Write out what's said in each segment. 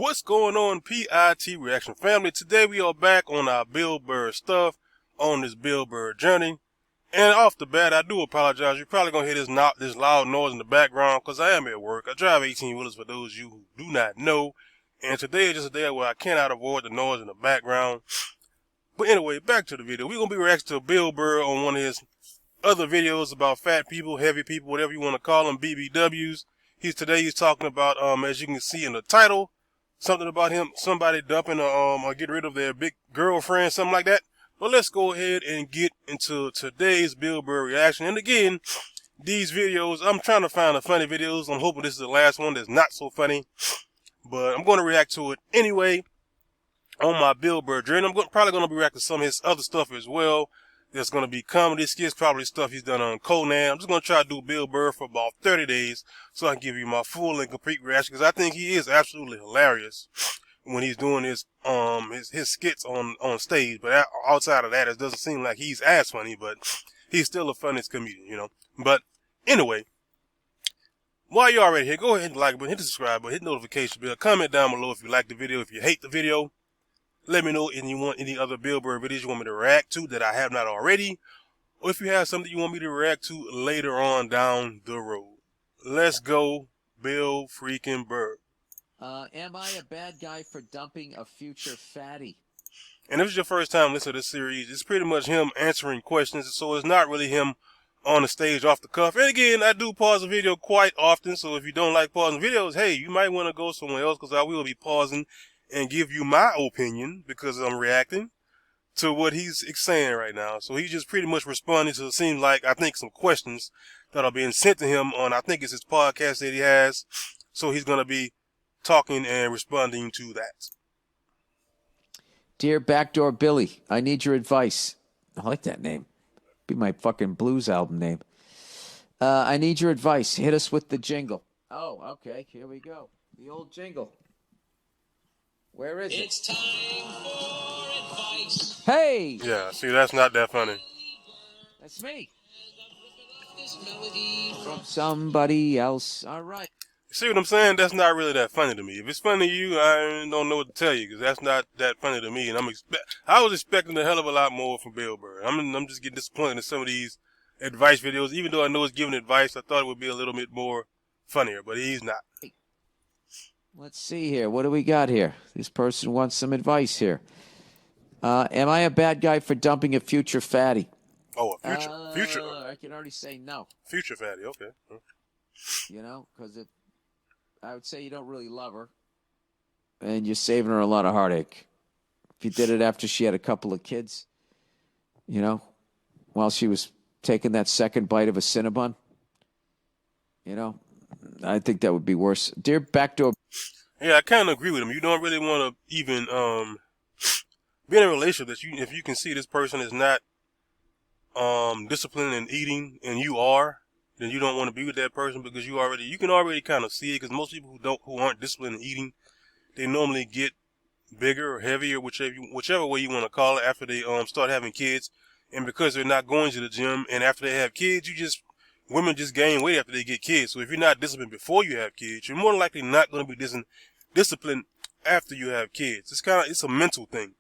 What's going on, PIT Reaction family? Today we are back on our Bill Burr stuff, on this Bill Burr journey. And off the bat, I do apologize. You're probably going to hear this loud noise in the background because I am at work. I drive 18-wheelers for those of you who do not know. And today is just a day where I cannot avoid the noise in the background. But anyway, back to the video. We're going to be reacting to Bill Burr on one of his other videos about fat people, heavy people, whatever you want to call them, BBWs. Today he's talking about, as you can see in the title, something about somebody dumping or getting rid of their big girlfriend, something like that. But let's go ahead and get into today's Bill Burr reaction. And again, these videos, I'm trying to find the funny videos. I'm hoping this is the last one that's not so funny. But I'm going to react to it anyway on my Bill Burr journey. I'm probably going to be reacting to some of his other stuff as well. There's going to be comedy skits, probably stuff he's done on Conan. I'm just going to try to do Bill Burr for about 30 days so I can give you my full and complete reaction, because I think he is absolutely hilarious when he's doing his skits on stage. But outside of that, it doesn't seem like he's as funny, but he's still the funniest comedian, you know. But anyway, while you're already here, go ahead and hit the like button, hit the subscribe button, hit the notification bell, comment down below if you like the video, if you hate the video. Let me know if you want any other Bill Burr videos you want me to react to that I have not already, or if you have something you want me to react to later on down the road. Let's go, Bill freaking Burr. Am I a bad guy for dumping a future fatty? And if it's your first time listening to this series, it's pretty much him answering questions, so it's not really him on the stage off the cuff. And again, I do pause the video quite often, so if you don't like pausing videos, hey, you might want to go somewhere else, because I will be pausing and give you my opinion, because I'm reacting to what he's saying right now. So he's just pretty much responding to, it seems like, I think, some questions that are being sent to him on, I think it's his podcast that he has. So he's going to be talking and responding to that. Dear Backdoor Billy, I need your advice. I like that name. Be my fucking blues album name. I need your advice. Hit us with the jingle. Oh, okay. Here we go. The old jingle. Where is it? It's time for advice. Hey! Yeah, see, that's not that funny. That's me. From somebody else. All right. See what I'm saying? That's not really that funny to me. If it's funny to you, I don't know what to tell you, because that's not that funny to me. And I was expecting a hell of a lot more from Bill Burr. I'm just getting disappointed in some of these advice videos. Even though I know he's giving advice, I thought it would be a little bit more funnier, but he's not. Let's see here. What do we got here? This person wants some advice here. Am I a bad guy for dumping a future fatty? Oh, a future. I can already say no. Future fatty, okay. You know, because I would say you don't really love her, and you're saving her a lot of heartache. If you did it after she had a couple of kids, you know, while she was taking that second bite of a Cinnabon, you know, I think that would be worse. Dear Backdoor. Yeah, I kind of agree with him. You don't really want to even be in a relationship that if you can see this person is not disciplined in eating, and you are, then you don't want to be with that person, because you can already kind of see it. Because most people who aren't disciplined in eating, they normally get bigger or heavier, whichever way you want to call it, after they start having kids. And because they're not going to the gym, and after they have kids, women just gain weight after they get kids. So if you're not disciplined before you have kids, you're more likely not going to be disciplined after you have kids. It's a mental thing.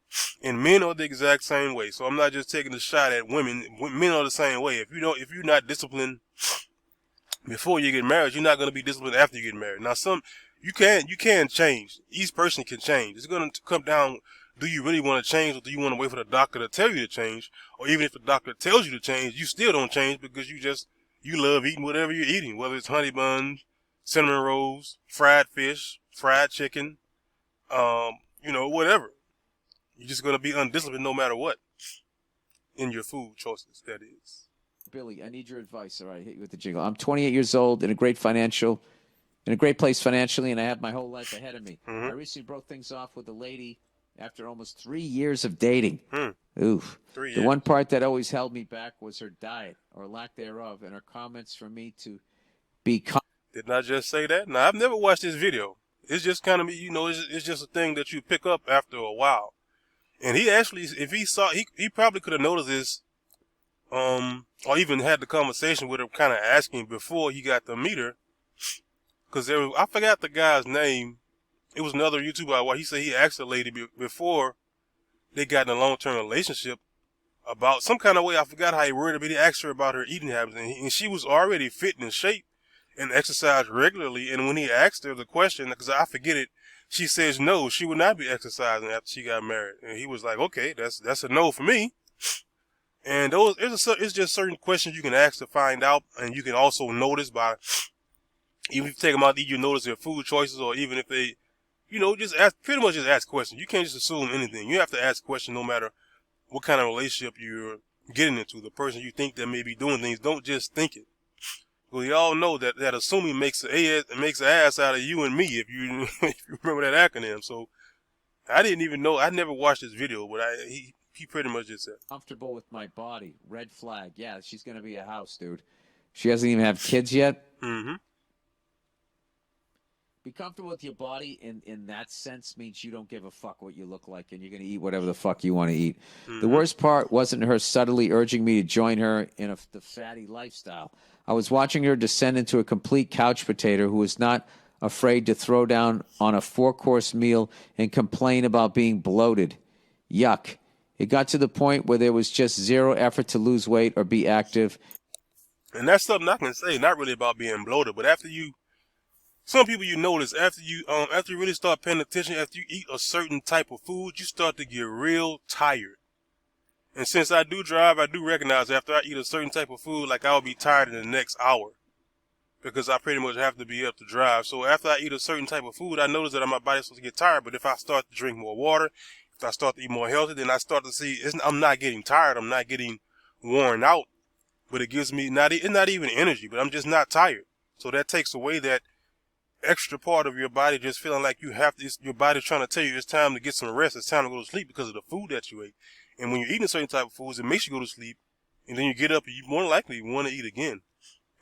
And men are the exact same way. So I'm not just taking a shot at women. Men are the same way. If you're not disciplined before you get married, you're not going to be disciplined after you get married. Now you can change. Each person can change. It's going to come down, do you really want to change, or do you want to wait for the doctor to tell you to change? Or even if the doctor tells you to change, you still don't change, because you love eating whatever you're eating, whether it's honey buns, cinnamon rolls, fried fish, fried chicken, whatever. You're just going to be undisciplined no matter what in your food choices, that is. Billy, I need your advice. All right, hit you with the jingle. I'm 28 years old, in a great place financially, and I have my whole life ahead of me. I recently broke things off with a lady after almost 3 years of dating. Oof. 3 years. The one part that always held me back was her diet, or lack thereof, and her comments for me to be... Didn't I just say that? Now, I've never watched this video. It's just kind of, it's just a thing that you pick up after a while. And he actually, if he saw, he probably could have noticed this, or even had the conversation with her, kind of asking before he got to meet her. Because I forgot the guy's name, it was another YouTuber I watched. He said he asked a lady before they got in a long-term relationship about some kind of way. I forgot how he worded it, but he asked her about her eating habits, and she was already fit and in shape and exercised regularly. And when he asked her the question, because I forget it, she says no, she would not be exercising after she got married. And he was like, okay, that's a no for me. And it's just certain questions you can ask to find out, and you can also notice by, even if you take them out to eat, you notice their food choices, or even if they, just pretty much just ask questions. You can't just assume anything. You have to ask questions no matter what kind of relationship you're getting into. The person you think that may be doing things, don't just think it. We all know that assuming makes an ass out of you and me, if you if you remember that acronym. So I didn't even know. I never watched this video, but he pretty much just said, Comfortable with my body. Red flag. Yeah, she's going to be a house, dude. She doesn't even have kids yet. mm-hmm. Be comfortable with your body in that sense means you don't give a fuck what you look like, and you're going to eat whatever the fuck you want to eat. Mm-hmm. The worst part wasn't her subtly urging me to join her in the fatty lifestyle. I was watching her descend into a complete couch potato who was not afraid to throw down on a 4-course meal and complain about being bloated. Yuck. It got to the point where there was just zero effort to lose weight or be active. And that's something I can say, not really about being bloated, but some people you notice after you really start paying attention, after you eat a certain type of food, you start to get real tired. And since I do drive, I do recognize after I eat a certain type of food, like I'll be tired in the next hour, because I pretty much have to be up to drive. So after I eat a certain type of food, I notice that my body starts to get tired. But if I start to drink more water, if I start to eat more healthy, then I start to see I'm not getting tired. I'm not getting worn out, but it gives me it's not even energy, but I'm just not tired. So that takes away that extra part of your body just feeling like your body's trying to tell you it's time to get some rest. It's time to go to sleep because of the food that you ate. And when you're eating certain type of foods, it makes you go to sleep, and then you get up and you more likely want to eat again.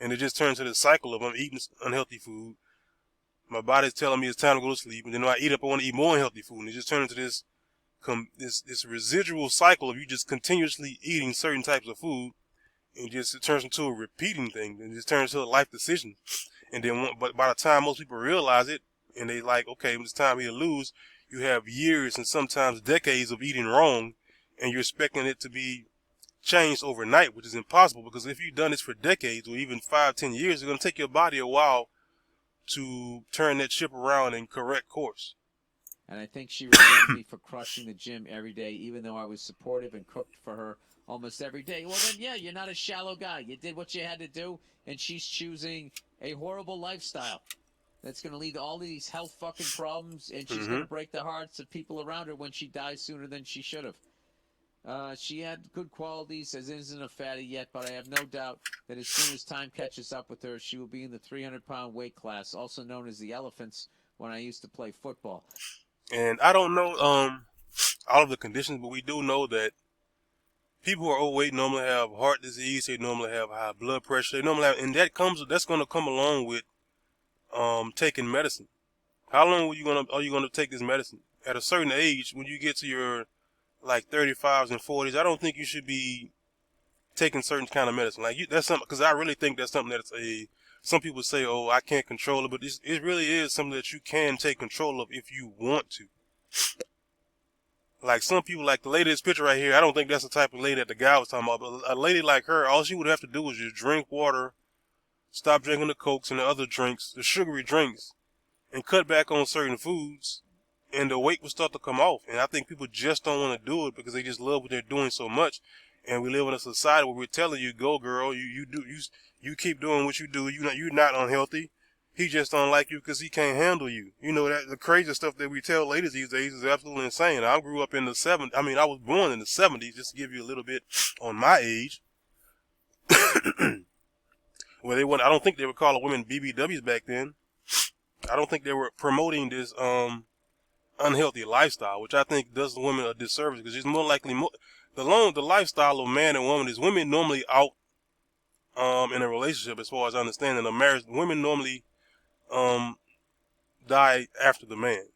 And it just turns to this cycle of I'm eating unhealthy food. My body's telling me it's time to go to sleep, and then when I eat up, I want to eat more unhealthy food. And it just turns into this residual cycle of you just continuously eating certain types of food, and it turns into a repeating thing. And it just turns into a life decision. And then, but by the time most people realize it, and they like, okay, it's time here to lose, you have years and sometimes decades of eating wrong, and you're expecting it to be changed overnight, which is impossible, because if you've done this for decades or even 5-10 years, it's going to take your body a while to turn that ship around and correct course. And I think she resented me for crushing the gym every day, even though I was supportive and cooked for her almost every day. Well, then, yeah, you're not a shallow guy. You did what you had to do, and she's choosing a horrible lifestyle that's going to lead to all these health fucking problems, and she's going to break the hearts of people around her when she dies sooner than she should have. She had good qualities, as isn't a fatty yet, but I have no doubt that as soon as time catches up with her, she will be in the 300-pound weight class, also known as the elephants, when I used to play football. And I don't know all of the conditions, but we do know that people who are overweight normally have heart disease. They normally have high blood pressure. They normally have, and that's going to come along with taking medicine. How long are you gonna take this medicine? At a certain age, when you get to your like 35s and 40s, I don't think you should be taking certain kind of medicine. That's something, because I really think that's something that's some people say, oh, I can't control it, but it really is something that you can take control of if you want to. Like some people, like the lady in this picture right here, I don't think that's the type of lady that the guy was talking about, but a lady like her, all she would have to do is just drink water, stop drinking the Cokes and the other drinks, the sugary drinks, and cut back on certain foods, and the weight will start to come off. And I think people just don't want to do it because they just love what they're doing so much. And we live in a society where we're telling you, go girl, you keep doing what you do. You're not unhealthy. He just don't like you because he can't handle you. You know, that the crazy stuff that we tell ladies these days is absolutely insane. I grew up in the 70s. I mean, I was born in the 70s, just to give you a little bit on my age. Well, I don't think they were calling women BBWs back then. I don't think they were promoting this unhealthy lifestyle, which I think does the women a disservice, because it's more likely the lifestyle of man and woman is women normally out in a relationship, as far as I understand, in a marriage, women normally die after the man.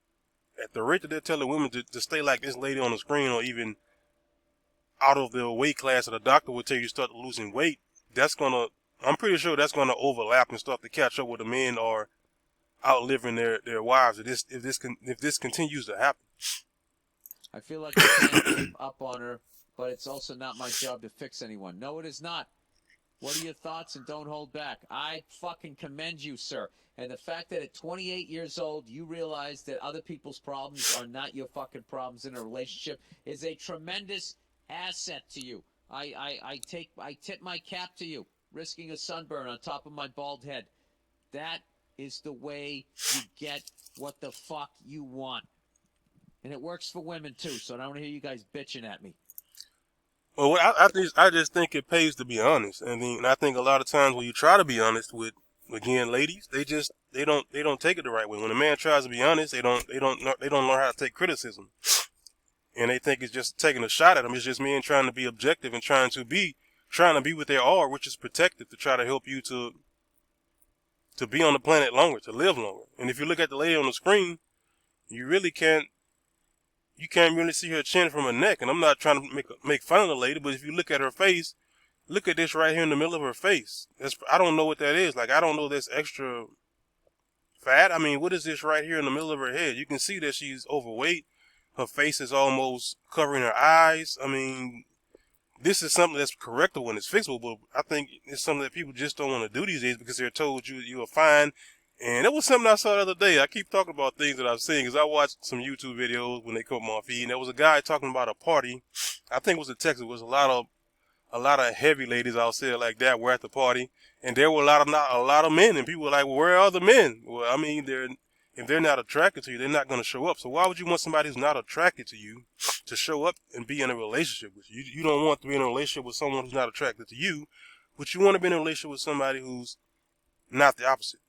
At the rate that they're telling women to stay like this lady on the screen, or even out of the weight class that a doctor would tell you start losing weight, I'm pretty sure that's gonna overlap and start to catch up with the men are outliving their wives if this continues to happen. I feel like I can't keep up on her, but it's also not my job to fix anyone. No, it is not. What are your thoughts? And don't hold back. I fucking commend you, sir. And the fact that at 28 years old, you realize that other people's problems are not your fucking problems in a relationship is a tremendous asset to you. I tip my cap to you, risking a sunburn on top of my bald head. That is the way you get what the fuck you want. And it works for women, too, so I don't want to hear you guys bitching at me. Well, I just think it pays to be honest. And I think a lot of times when you try to be honest with, again, ladies, they don't take it the right way. When a man tries to be honest, they don't learn how to take criticism. And they think it's just taking a shot at them. It's just men trying to be objective and trying to be what they are, which is protective, to try to help you to be on the planet longer, to live longer. And if you look at the lady on the screen, you can't really see her chin from her neck. And I'm not trying to make fun of the lady, but if you look at her face, look at this right here in the middle of her face. I don't know what that is. Like, I don't know this extra fat. I mean, what is this right here in the middle of her head? You can see that she's overweight. Her face is almost covering her eyes. I mean, this is something that's correctable and it's fixable, but I think it's something that people just don't want to do these days because they're told you are fine. And it was something I saw the other day. I keep talking about things that I've seen because I watched some YouTube videos when they come on my feed, and there was a guy talking about a party. I think it was in Texas. It was a lot of heavy ladies, I'll say it like that, were at the party, and there were a lot of men, and people were like, well, where are the men? Well, I mean, if they're not attracted to you, they're not going to show up. So why would you want somebody who's not attracted to you to show up and be in a relationship with you? You don't want to be in a relationship with someone who's not attracted to you, but you want to be in a relationship with somebody who's not the opposite.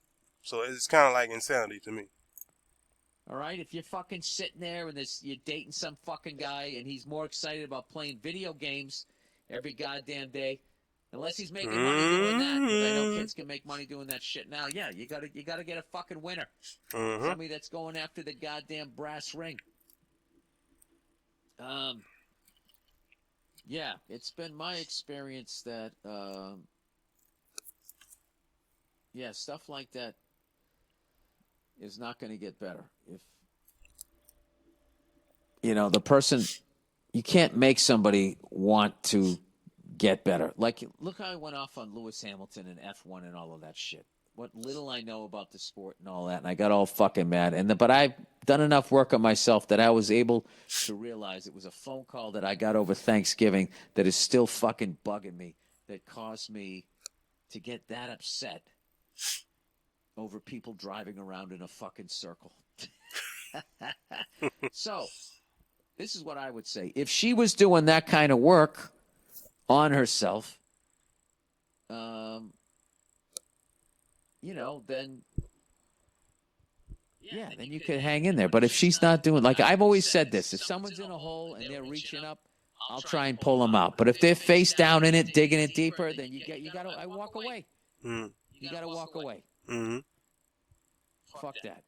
So it's kind of like insanity to me. All right, if you're fucking sitting there and you're dating some fucking guy and he's more excited about playing video games every goddamn day, unless he's making money doing that, because I know kids can make money doing that shit now. Yeah, you gotta get a fucking winner, somebody that's going after the goddamn brass ring. Yeah, it's been my experience that yeah, stuff like that is not going to get better. If, the person, you can't make somebody want to get better. Like, look how I went off on Lewis Hamilton and F1 and all of that shit. What little I know about the sport and all that, and I got all fucking mad. But I've done enough work on myself that I was able to realize it was a phone call that I got over Thanksgiving that is still fucking bugging me, that caused me to get that upset over people driving around in a fucking circle. So, this is what I would say. If she was doing that kind of work on herself, then, then you could hang in there. But if she's not doing, like I've always said this, if someone's in a hole and they're reaching up, I'll try and pull them out. But if they're face down in it, digging it deeper, then I walk away. You got to walk away. Fuck that.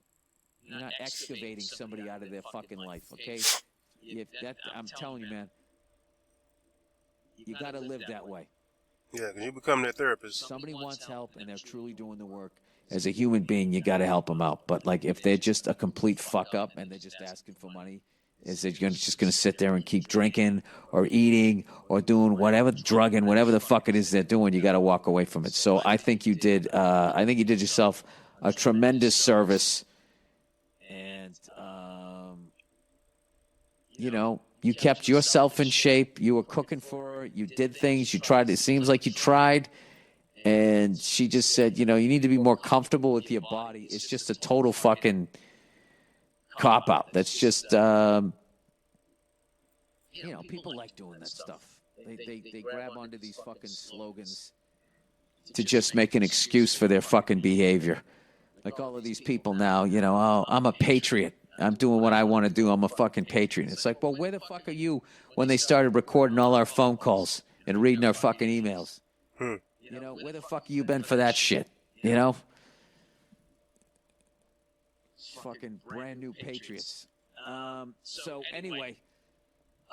You're not excavating somebody out of their fucking life, okay? I'm telling you, man, you got to live that way. Yeah, because you become their therapist. Somebody wants help and they're truly doing the work. As a human being, you got to help them out. But like, if they're just a complete fuck up and they're just asking for money, is it just going to sit there and keep drinking or eating or doing whatever, drugging, whatever the fuck it is they're doing? You got to walk away from it. So I think you did. I think you did yourself a tremendous service, and you kept yourself in shape. You were cooking for her. You did things. You tried. It seems like you tried. And she just said, you need to be more comfortable with your body. It's just a total fucking cop out. That's just, people like doing that stuff. They grab onto these fucking slogans to just make an excuse for their fucking behavior. Like all of these people now, oh, I'm a patriot. I'm doing what I want to do. I'm a fucking patriot. It's like, well, where the fuck are you when they started recording all our phone calls and reading our fucking emails? Where the fuck have you been for that shit? Fucking brand new patriots. So anyway,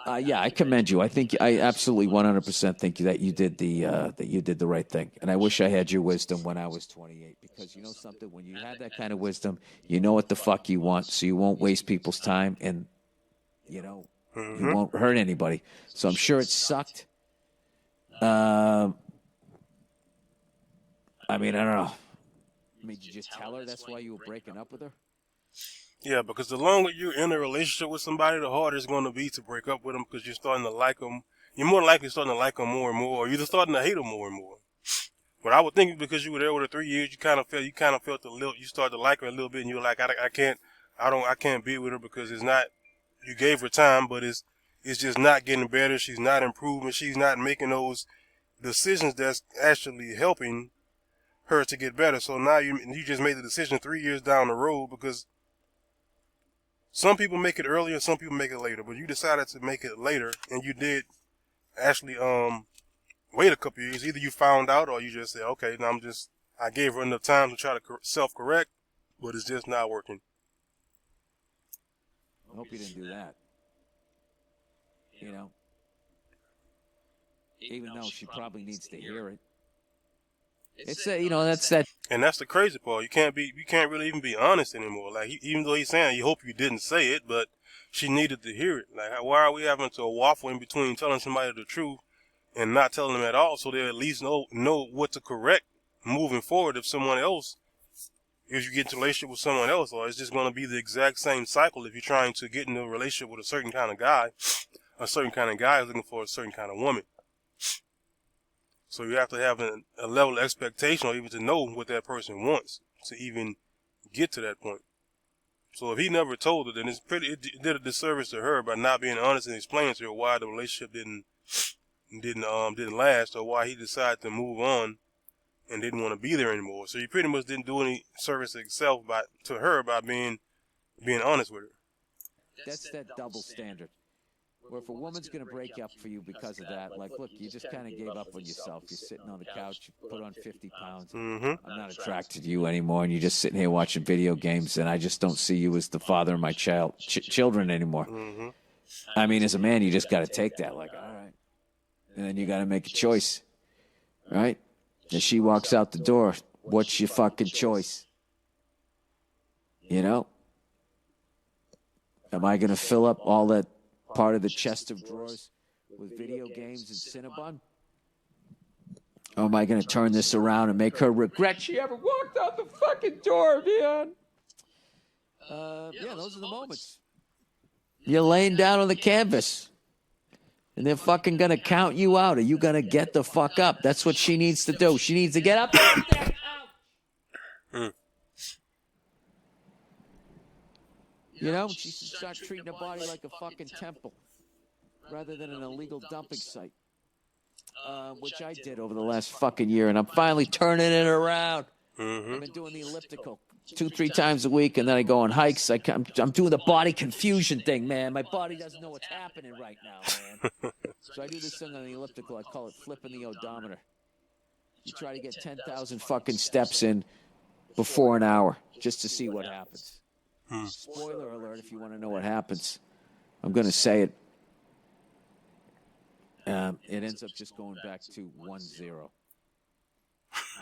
Yeah, I commend you. I think I absolutely 100% think that you did the right thing. And I wish I had your wisdom when I was 28, because you know something, when you had that kind of wisdom, you know what the fuck you want, so you won't waste people's time, and you know you won't hurt anybody. So I'm sure it sucked. I mean, I don't know. I mean, did you just tell her that's why you were breaking up with her? Yeah, because the longer you're in a relationship with somebody, the harder it's going to be to break up with them, because you're starting to like them. You're more likely starting to like them more and more, or you're just starting to hate them more and more. But I would think because you were there with her 3 years, you kind of felt a little, you started to like her a little bit, and you were like, I can't be with her because it's not, you gave her time, but it's just not getting better. She's not improving. She's not making those decisions that's actually helping her to get better. So now you just made the decision 3 years down the road, because some people make it earlier, some people make it later, but you decided to make it later, and you did actually wait a couple years. Either you found out, or you just said, okay, now I gave her enough time to try to self-correct, but it's just not working. I hope you didn't do that. You know, even though she probably needs to hear it. It's that's that. And that's the crazy part. You can't really even be honest anymore. Like, even though he's saying, you hope you didn't say it, but she needed to hear it. Like, why are we having to waffle in between telling somebody the truth and not telling them at all, so they at least know what to correct moving forward if you get into a relationship with someone else, or it's just going to be the exact same cycle if you're trying to get into a relationship with a certain kind of guy. A certain kind of guy is looking for a certain kind of woman. So you have to have a level of expectation, or even to know what that person wants to even get to that point. So if he never told her, then it did a disservice to her by not being honest and explaining to her why the relationship didn't last, or why he decided to move on and didn't want to be there anymore. So he pretty much didn't do any service to himself to her by being honest with her. That's that double standard. Where if a woman's going to break up for you because of that, like, look, you just kind of gave up on yourself. You're sitting on the couch, you put on 50 pounds. I'm not attracted to you anymore, and you're just sitting here watching video games, and I just don't see you as the father of my children anymore. I mean, as a man, you just got to take that, like, all right. And then you got to make a choice, right? And she walks out the door. What's your fucking choice? You know? Am I going to fill up all that part of the chest of drawers with video games and Cinnabon? Or am I going to turn this around and make her regret she ever walked out the fucking door, man? Yeah, those are the moments. You're laying down on the canvas, and they're fucking going to count you out. Are you going to get the fuck up? That's what she needs to do. She needs to get up. You know, she should start treating her body like a fucking temple rather than an illegal dumping site, which I did over the last fucking year, and I'm finally turning it around. I've been doing the elliptical 2-3 times a week, and then I go on hikes. I'm doing the body confusion thing, man. My body doesn't know what's happening right now, man. So I do this thing on the elliptical. I call it flipping the odometer. You try to get 10,000 fucking steps in before an hour just to see what happens. Spoiler alert if you want to know what happens. I'm going to say it. It ends up just going back to 1-0.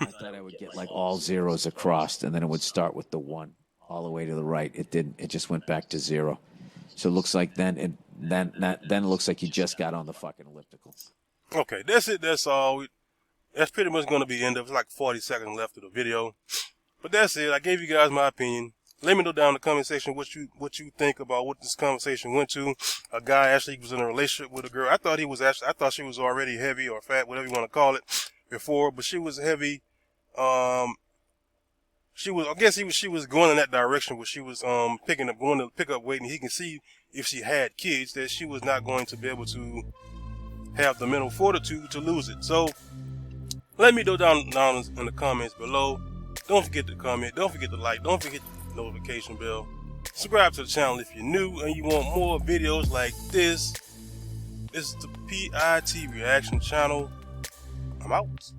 I thought I would get like all zeros across, and then it would start with the 1 all the way to the right. It didn't. It just went back to 0. So it looks like then it looks like you just got on the fucking elliptical. Okay, that's it. That's all. That's pretty much going to be the end of it. It's like 40 seconds left of the video. But that's it. I gave you guys my opinion. Let me know down in the comment section what you think about what this conversation went to. A guy actually was in a relationship with a girl. I thought she was already heavy or fat, whatever you want to call it, before, but she was heavy. I guess she was going in that direction where she was going to pick up weight, and he can see if she had kids that she was not going to be able to have the mental fortitude to lose it. So let me know down in the comments below. Don't forget to comment. Don't forget to like. Don't forget the notification bell. Subscribe to the channel if you're new and you want more videos like this. This is the PIT Reaction Channel. I'm out.